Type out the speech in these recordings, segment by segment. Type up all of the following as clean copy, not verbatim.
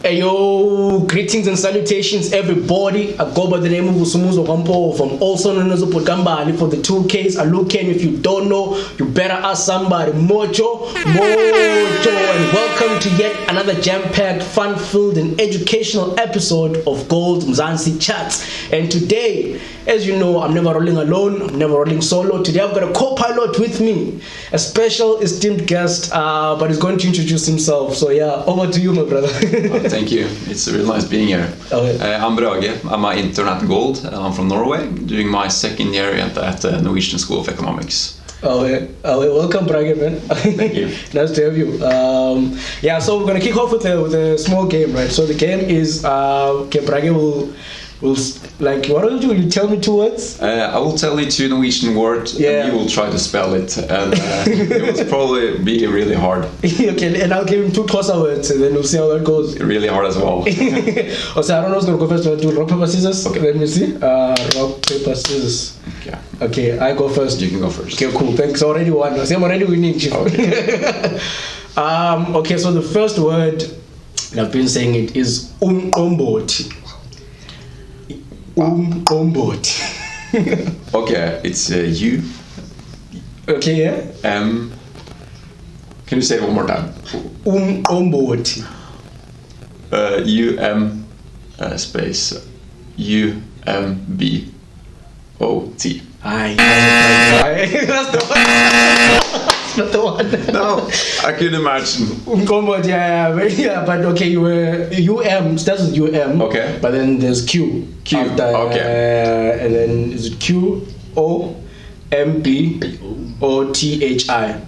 Ayo, greetings and salutations everybody. I go by the name of Usumuzo Kampo from also known as Upodambali for the 2Ks. I look in, if you don't know, you better ask somebody. Mojo, and welcome to yet another jam-packed, fun-filled and educational episode of Gold Mzansi Chats. And today, as you know, I'm never rolling alone, I'm never rolling solo. Today I've got a co-pilot with me, a special esteemed guest, but he's going to introduce himself. So yeah, over to you, my brother. Thank you. It's really nice being here. Okay. I'm Brage. I'm an intern at Gold. I'm from Norway, doing my second year at the Norwegian School of Economics. Welcome, Brage, man. Thank you. Nice to have you. So we're gonna kick off with a small game, right? So the game is Brage will like, what will you tell me 2 words? I will tell you 2 Norwegian words, and you will try to spell it, and it will probably be really hard. Okay, and I'll give him 2 Xhosa words, and then we'll see how that goes. Really hard as well. So I don't know who's gonna go first. Do rock paper scissors. Okay, let me see. Rock paper scissors. Okay, I go first. You can go first. Okay, cool. Thanks. I already won. I'm already winning. Okay. Okay, so the first word, and I've been saying it, is umqombothi. Okay, it's you. Okay, yeah. Can you say it one more time? Umqombothi. space UMBOT. Aye. That's the one. That's not the one. No, I could imagine. Umqombothi, yeah, but okay, you were starts with UM. Okay. But then there's Q. After, okay. And then is it QOMBOTHI?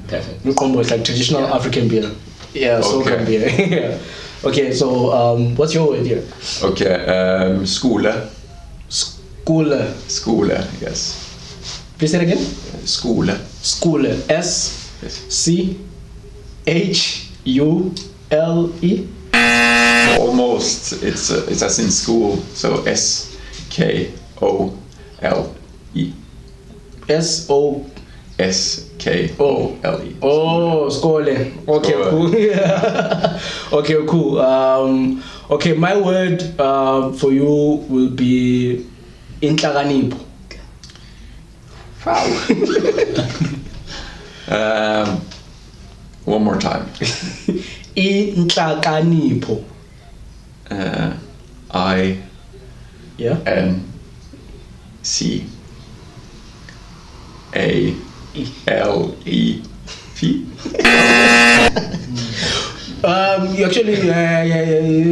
Perfect. Umqombothi is like traditional African beer. Yeah, African beer. Yeah. Okay, so what's your word here? Okay, skole. Skole, yes. Please say it again. Skole. Skole. SCHULE. Almost. It's as in school. So SKOLE. SKOLE. Oh, skole. Okay, cool. Okay, cool. Okay, my word for you will be inhlakanipho. Wow. One more time. Inhlakanipho. INCALEP. You actually,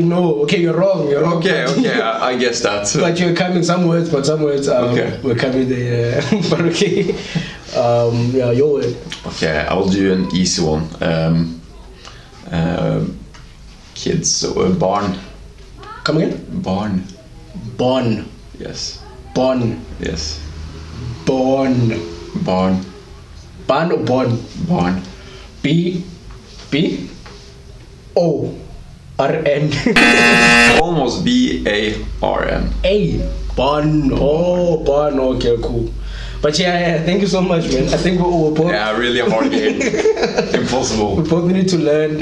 no. Okay, you're wrong. Okay, I guess that. But you're coming some words we're coming there. But okay, your word. Okay, I will do an easy one. Kids, so barn. Come again? Barn. Yes. Barn. Yes. Barn or born? Barn. BORN. Almost BARN. Barn. Oh, barn. Okay, cool. But yeah, thank you so much, man. I think we're both. Yeah, really hard game. Impossible. We both need to learn,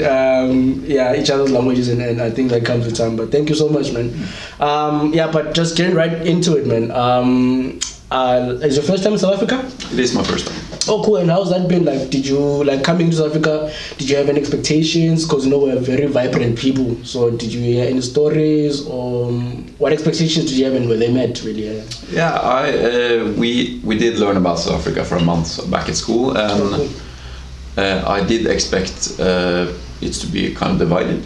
each other's languages, and I think that comes with time. But thank you so much, man. But just getting right into it, man. Is your first time in South Africa? It is my first time. Oh, cool. And how's that been? Like, did you coming to South Africa? Did you have any expectations? Because we're very vibrant people. So, did you hear any stories, or what expectations did you have, and were they met really? Yeah, we did learn about South Africa for a month back at school, and I did expect it to be kind of divided.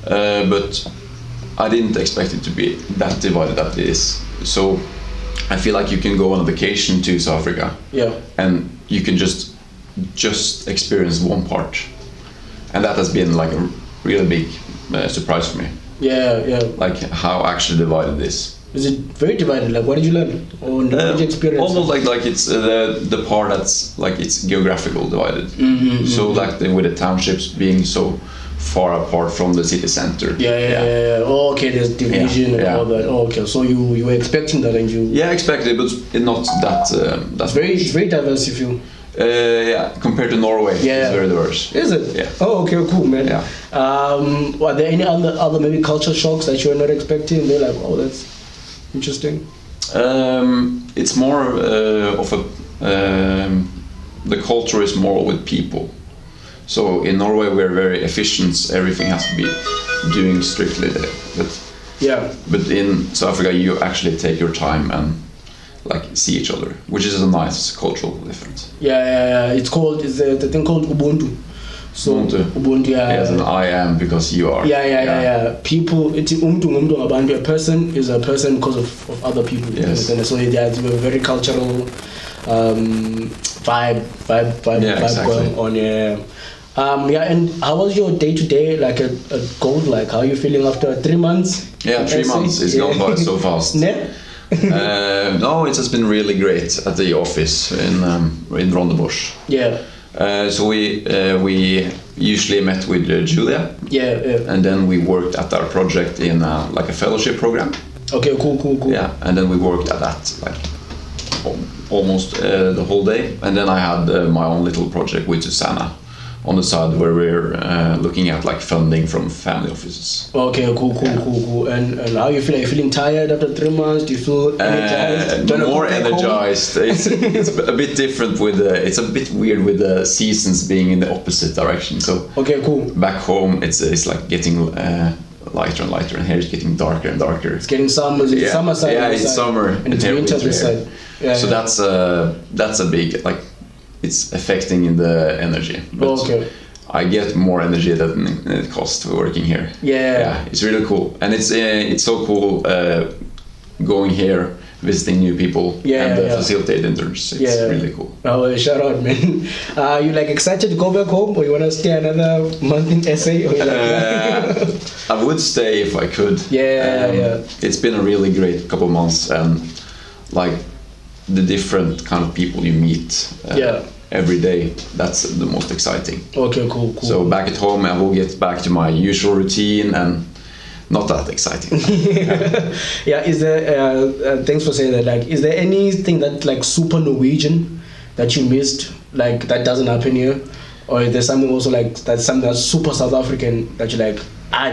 But I didn't expect it to be that divided that it is. So I feel like you can go on a vacation to South Africa, and you can just experience one part, and that has been like a really big surprise for me. Like how actually divided it is. Is it very divided? Like, what did you learn? Or what did you experience? Almost like it's the part that's like it's geographical divided. So like with the townships being so far apart from the city center. Oh, okay, there's division and all that. Oh, okay, so you were expecting that, and you... Yeah, expected, but not that. It's very diverse, if you... Yeah, compared to Norway, it's very diverse. Is it? Yeah. Oh, okay, cool, man. Yeah. Are there any other maybe culture shocks that you were not expecting? They're like, oh, that's interesting. It's more of a the culture is more with people. So in Norway we're very efficient. Everything has to be doing strictly there. But in South Africa you actually take your time and like see each other, which is a nice cultural difference. It's called the thing called Ubuntu. So Ubuntu, Yes, and I am because you are. People, it's a person is a person because of other people. Yes. So it's a very cultural vibe exactly. going on. And how was your day-to-day, like at Gold? Like, how are you feeling after 3 months? Yeah, 3 months. It's gone by so fast. No, it has been really great at the office in Rondebosch. Yeah. So we usually met with Julia. And then we worked at our project in like a fellowship program. Okay, cool. Yeah, and then we worked at that like almost the whole day. And then I had my own little project with Susanna on the side where we're looking at like funding from family offices. Okay, cool. And how you feel? Are you feeling tired after 3 months? Do you feel energized? More energized. It's a bit different with it's a bit weird with the seasons being in the opposite direction. So okay, cool. Back home, it's like getting lighter and lighter, and here it's getting darker and darker. It's getting summer. It's summer side. Yeah, it's summer. And it's winter this side. So that's a big like. It's affecting in the energy. But I get more energy than it costs working here. Yeah, it's really cool, and it's so cool going here, visiting new people, and facilitate interns. It's really cool. Oh, shout out, man! You like excited to go back home, or you wanna stay another month in SA? Or you like, I would stay if I could. It's been a really great couple months, and like. The different kind of people you meet every day, that's the most exciting. Okay, cool. So back at home I will get back to my usual routine and not that exciting. Is there thanks for saying that. Like, is there anything that like super Norwegian that you missed, like that doesn't happen here? Or is there something also like that's something that's super South African that you're like,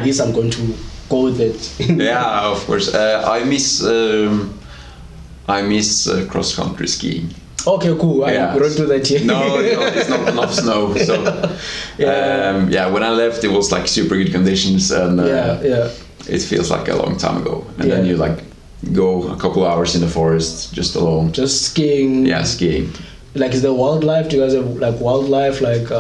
this I'm going to go with it? Yeah, of course. I miss cross-country skiing. Okay, cool. We don't do that here. No, it's not enough snow. So, when I left, it was like super good conditions, and it feels like a long time ago. And then you like go a couple hours in the forest just alone. Just skiing. Yeah, skiing. Like, is there wildlife? Do you guys have like wildlife, like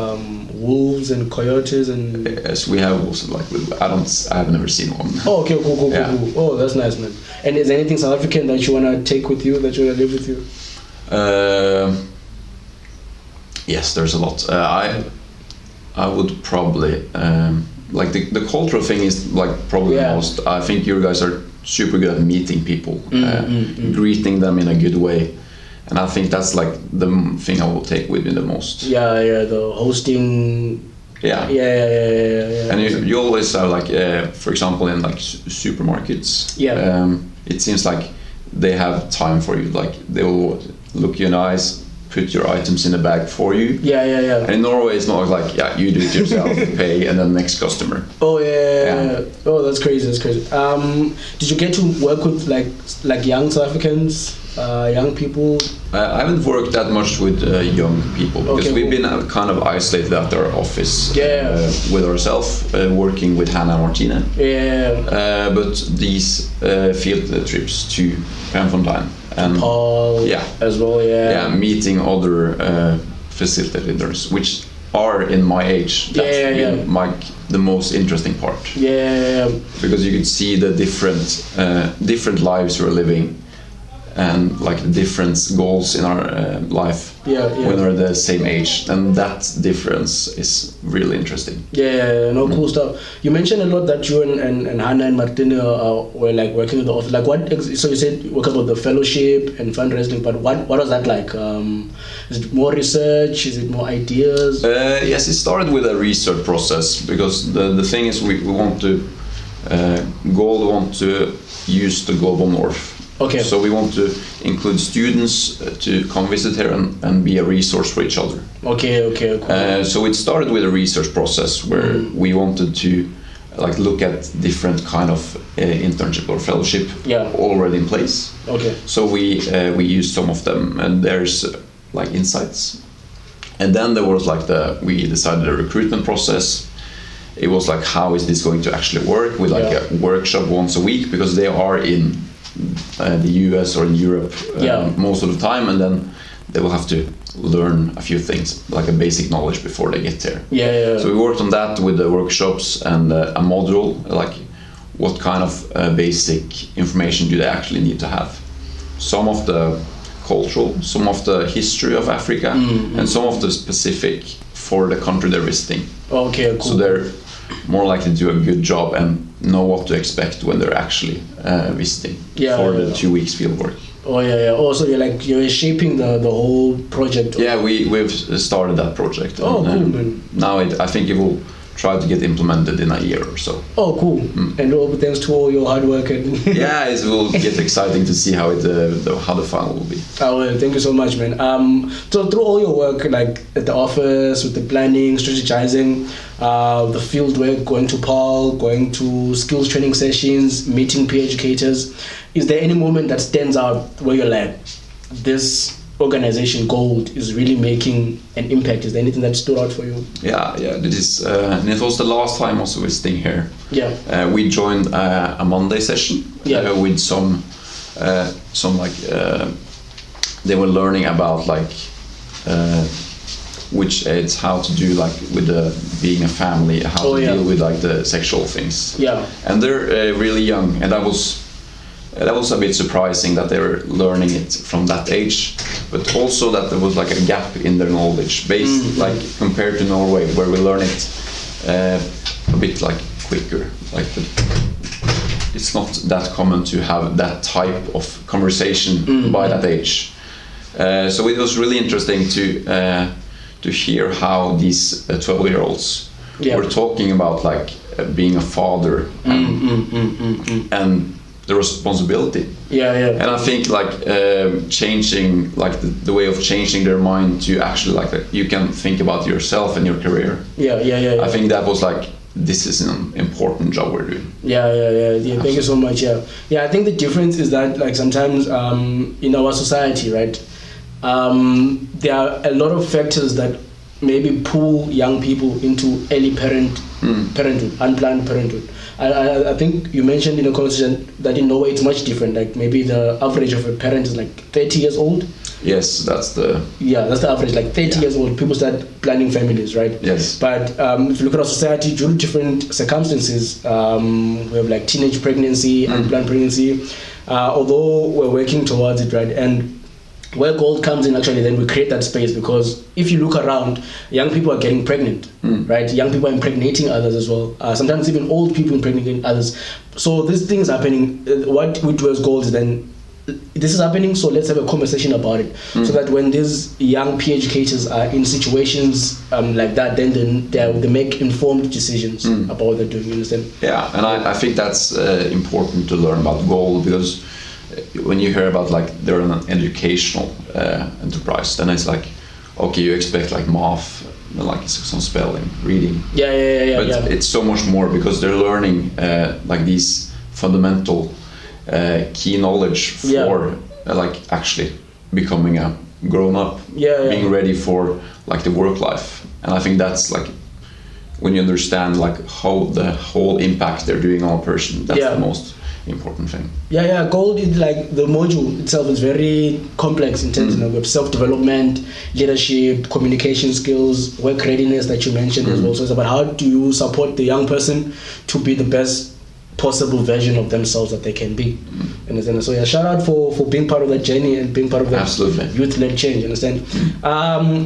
wolves and coyotes and? Yes, we have wolves. Like, I've never seen one. Oh, okay, cool. Oh, that's nice, man. And is there anything South African that you wanna take with you, that you wanna live with you? Yes, there's a lot. I would probably like the cultural thing is like probably the most. I think you guys are super good at meeting people, greeting them in a good way. And I think that's like the thing I will take with me the most. The hosting. Yeah. And you always have like, for example, in like supermarkets. It seems like they have time for you. Like they will look you in the eyes, put your items in the bag for you. And in Norway, it's not like you do it yourself, pay, and then next customer. Oh Oh, that's crazy. Did you get to work with like young South Africans? Young people? I haven't worked that much with young people because we've been kind of isolated at our office with ourselves, working with Hannah and Martina. But these field trips to Pamfontein and Paul as well, meeting other facilitators, which are in my age. That's been the most interesting part. Because you can see the different lives we're living. And like the different goals in our life when we're the same age, and that difference is really interesting. Cool stuff. You mentioned a lot that you and Hannah and Martina were like working with the office. Like so you said you work about the fellowship and fundraising, but what was that like? Is it more research? Is it more ideas? Yes, it started with a research process because the thing is we want to use the global north. Okay. So we want to include students to come visit here and be a resource for each other. Okay, cool. So it started with a research process where we wanted to like look at different kind of internship or fellowship already in place. Okay. So we used some of them, and there's like insights. And then there was like we decided a recruitment process. It was like, how is this going to actually work with like a workshop once a week, because they are in the US or in Europe most of the time, and then they will have to learn a few things, like a basic knowledge before they get there. So we worked on that with the workshops and a module, like what kind of basic information do they actually need to have. Some of the cultural, some of the history of Africa, and some of the specific for the country they're visiting. Okay, cool. So they're more likely to do a good job and know what to expect when they're actually visiting for the 2 weeks field work. Oh yeah. Also, you're shaping the whole project. Yeah, we've started that project. Oh, cool, man. Now I think it will try to get implemented in a year or so. Oh, cool. And all thanks to all your hard work. And yeah, it will get exciting to see how the final will be. Oh, well, thank you so much, man. So through all your work, like at the office, with the planning, strategizing, the field work, going to PAL, going to skills training sessions, meeting peer educators, is there any moment that stands out where you're like, this organization Gold is really making an impact? Is there anything that stood out for you? Yeah, it is, and it was the last time also visiting here. We joined a Monday session with some like they were learning about like which it's how to do like with being a family, how to deal with like the sexual things. And they're really young, and that was a bit surprising that they were learning it from that age, but also that there was like a gap in their knowledge based like compared to Norway, where we learn it a bit like quicker. Like it's not that common to have that type of conversation by that age. So it was really interesting to hear how these 12-year-olds were talking about like being a father and the responsibility. And I think like changing like the way of changing their mind to actually like you can think about yourself and your career. I think that was like, this is an important job we're doing. Thank you so much. I think the difference is that like sometimes in our society, right, there are a lot of factors that maybe pull young people into early parenthood, unplanned parenthood. I think you mentioned in a conversation that in Norway it's much different. Like maybe the average of a parent is like 30 years old. Yes, that's the average. Like 30 years old, people start planning families, right? Yes. But if you look at our society, due to different circumstances, we have like teenage pregnancy, unplanned pregnancy. Although we're working towards it, right? And where Gold comes in, actually, then we create that space, because if you look around, young people are getting pregnant, right? Young people are impregnating others as well. Sometimes even old people impregnating others. So this thing is happening. What we do as Gold is then, this is happening, so let's have a conversation about it. So that when these young peer educators are in situations like that, then they make informed decisions about what they're doing, you understand? Yeah, and I think that's important to learn about Gold, because when you hear about like they're an educational enterprise, then it's like, okay, you expect like math, like some spelling, reading. But it's so much more, because they're learning like these fundamental key knowledge for like actually becoming a grown up, being ready for like the work life. And I think that's like when you understand like how the whole impact they're doing on a person, that's the most important thing. Gold is like, the module itself is very complex in terms of self-development, leadership, communication skills, work readiness that you mentioned as well. So it's about how do you support the young person to be the best possible version of themselves that they can be. Understand? So shout out for being part of that journey and being part of that youth-led change. Understand?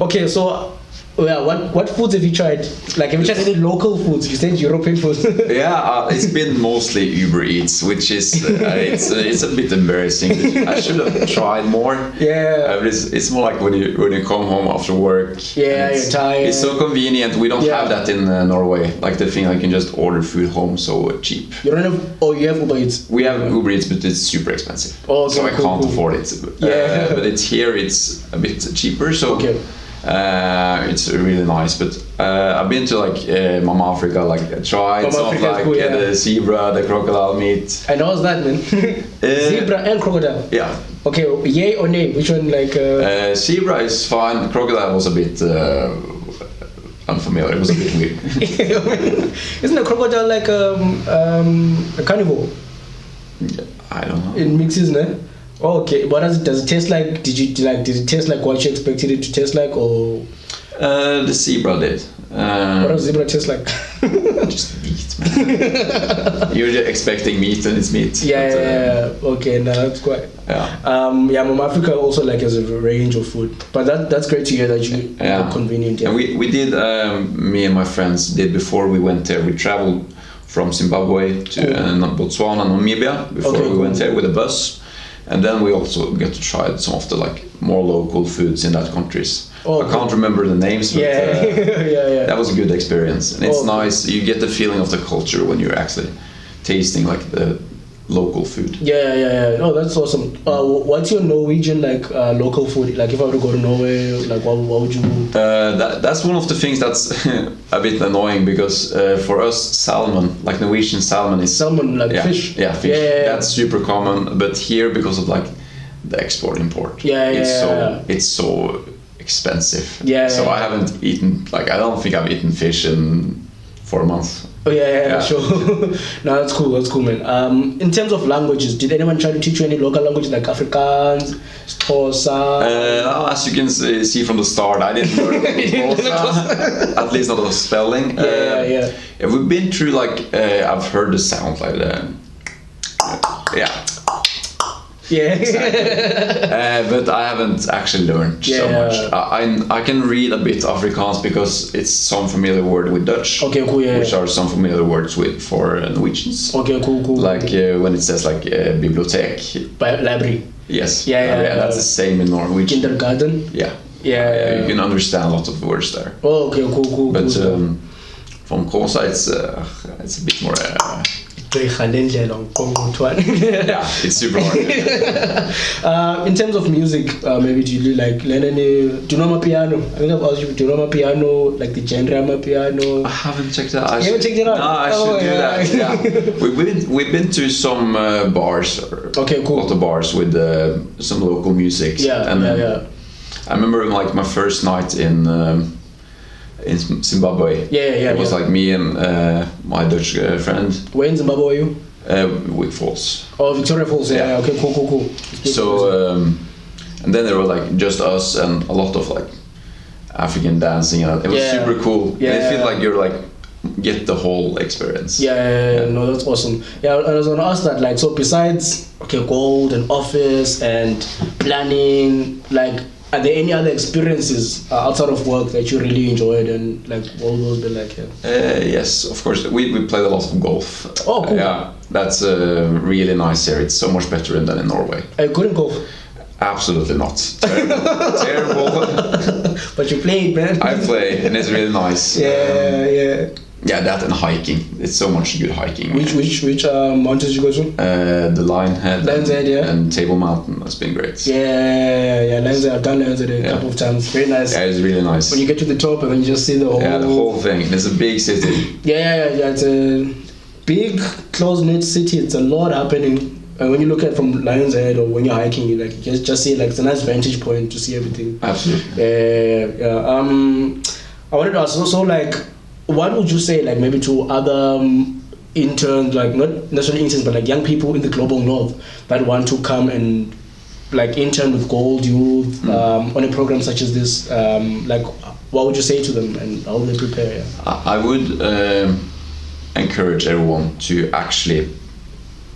Okay, so Oh yeah, what foods have you tried? Like, have you tried any local foods? You said European foods. Yeah, it's been mostly Uber Eats, which is it's a bit embarrassing. I should have tried more. Yeah. But it's more like when you come home after work. Yeah, you're tired. It's so convenient. We don't have that in Norway. Like the thing, I can just order food home so cheap. You don't have? Oh, you have Uber Eats. We have Uber Eats, but it's super expensive. Oh, okay, so I can't afford it. Yeah. But it's a bit cheaper. So. Okay. It's really nice, but I've been to like Mama Africa, like tried some of like the zebra, the crocodile meat. And how's that, man? Zebra and crocodile. Yeah. Okay, yay or nay? Which one? Like zebra is fine. Crocodile was a bit unfamiliar. It was a bit weird. Isn't a crocodile like a carnivore? I don't know. It mixes, no? Oh, okay. What does it taste like? Did it taste like what you expected it to taste like, or? The zebra did. What does zebra taste like? Just meat, man. You're just expecting meat and it's meat. Yeah. Okay, no, that's quite. Yeah. Mama Africa also like has a range of food, but that's great to hear that you are convenient. Yeah. And we did. Me and my friends did before we went there. We traveled from Zimbabwe to Botswana, Namibia before we went there with a bus. And then we also get to try some of the like more local foods in that countries. I can't remember the names, but that was a good experience. And it's nice. You get the feeling of the culture when you're actually tasting like the local food. Yeah. Oh, that's awesome. What's your Norwegian like local food? Like if I were to go to Norway, like what would you? That's one of the things that's a bit annoying because for us salmon, like Norwegian salmon is salmon like fish. Yeah, fish. Yeah. That's super common, but here because of like the export-import, it's so expensive. So I haven't eaten I don't think I've eaten fish in 4 months. Oh yeah, sure. No, that's cool, man. In terms of languages, did anyone try to teach you any local languages like Afrikaans, Xhosa? As you can see from the start, I didn't learn Xhosa, at least not the spelling. Yeah. We've been through like I've heard the sound like Yeah. Exactly. But I haven't actually learned so much. I can read a bit Afrikaans because it's some familiar word with Dutch. Okay, cool. Yeah. Which are some familiar words for Norwegians. Okay, cool. Like when it says like bibliotek. Library. Yes. Yeah. That's the same in Norwegian. Kindergarten. Yeah. You can understand a lot of words there. Oh, okay, cool. But from Xhosa, it's a bit more. Yeah, it's super hard. In terms of music, maybe do you like learn any? Do you know my piano? I think I've asked you. Do you know my piano? Like the genre of my piano? I haven't checked that out. You haven't checked it out? No, I should do that. Yeah, we've been to some bars. Okay, cool. A lot of bars with some local music. Yeah. I remember like my first night in Zimbabwe. Yeah. It was like me and my Dutch friend. Where in Zimbabwe were you? Wick Falls. Oh, Victoria Falls. Yeah. Okay, cool. So, and then there were like just us and a lot of like African dancing. And it was super cool. Yeah. It feels like you're like get the whole experience. Yeah. No, that's awesome. Yeah, I was gonna ask that. Like, so besides gold and office and planning, like, are there any other experiences outside of work that you really enjoyed and like what would those be like? Yes, of course. We played a lot of golf. Oh, cool. Yeah, that's really nice here. It's so much better than in Norway. Are you good in golf? Absolutely not. Terrible. But you played, man. I play, and it's really nice. Yeah. Yeah, that and hiking. It's so much good hiking. Which mountains you go to? The Lion's Head and Table Mountain. That's been great. Yeah. Lion's Head. I've done Lion's Head a couple of times. Very nice. Yeah, it's really nice. When you get to the top and then you just see the whole. Yeah, the whole thing. It's a big city. Yeah. It's a big, close-knit city. It's a lot happening. And when you look at it from Lion's Head or when you're hiking, you like just see like it's a nice vantage point to see everything. Absolutely. Yeah. I wanted to ask so like. What would you say, like maybe to other interns, like not necessarily interns, but like young people in the global north that want to come and like intern with Gold Youth on a program such as this? Like, what would you say to them and how would they prepare? Yeah? I would encourage everyone to actually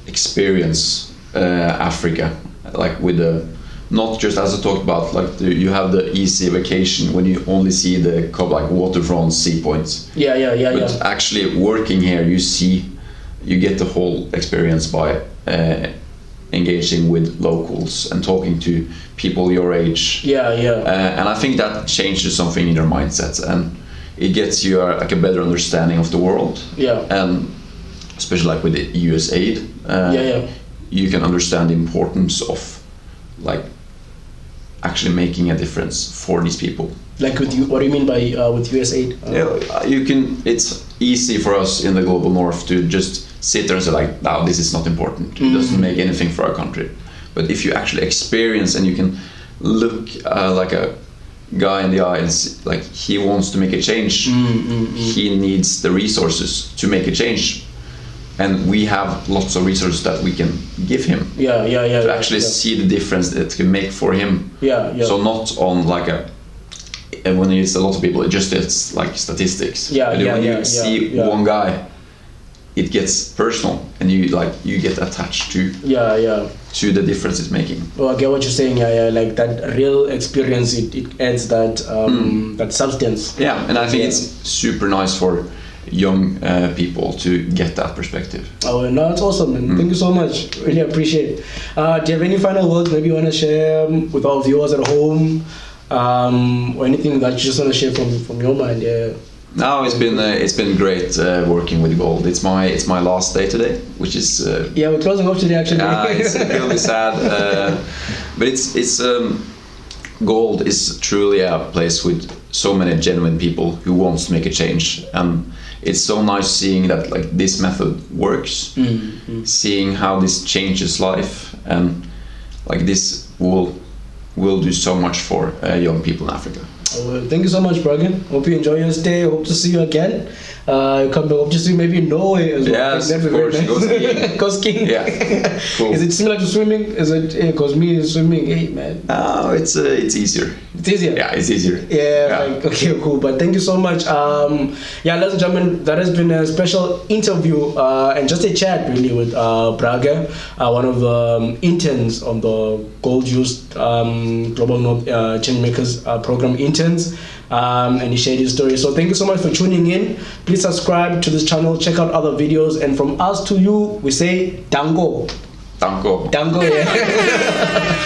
experience Africa, like with the not just as I talked about, like you have the easy vacation when you only see the like waterfront, sea points. But actually working here, you get the whole experience by engaging with locals and talking to people your age. And I think that changes something in your mindset, and it gets you like a better understanding of the world. And especially like with the US aid, you can understand the importance of like actually making a difference for these people. Like with you, what do you mean by with US aid? You can. It's easy for us in the global north to just sit there and say like, "No, this is not important. It doesn't make anything for our country." But if you actually experience and you can look like a guy in the eye and see, like he wants to make a change, he needs the resources to make a change. And we have lots of resources that we can give him to actually see the difference that it can make for him. So not on like and when it's a lot of people, it's like statistics. When you see one guy, it gets personal, and you get attached to the difference it's making. Well, I get what you're saying. Like that real experience, it adds that that substance. And I think it's super nice for young people to get that perspective. Oh no, that's awesome, man. Thank you so much, really appreciate it. Do you have any final words maybe you want to share with our viewers at home, or anything that you just want to share from your mind? No, it's been great working with Gold. It's my last day today, which is we're closing off today actually. It's really sad, but it's Gold is truly a place with so many genuine people who wants to make a change, and it's so nice seeing that like this method works, seeing how this changes life, and like this will do so much for young people in Africa. Thank you so much, Brage. Hope you enjoy your stay. Hope to see you again. Come back. Hope to see you maybe in Norway as well. Yes, of course. Go skiing. Go skiing. Yeah. Cool. Is it similar to swimming? Is it? Because me swimming, hey man. No, it's easier. It's easier. Yeah, it's easier. Like, okay, cool. But thank you so much. Ladies and gentlemen, that has been a special interview and just a chat really with Brage, one of the interns on the Gold Youth Global North Changemakers program interns. And he shared his story. So thank you so much for tuning in. Please subscribe to this channel, check out other videos, and from us to you, we say dango. Dango. Dango, yeah.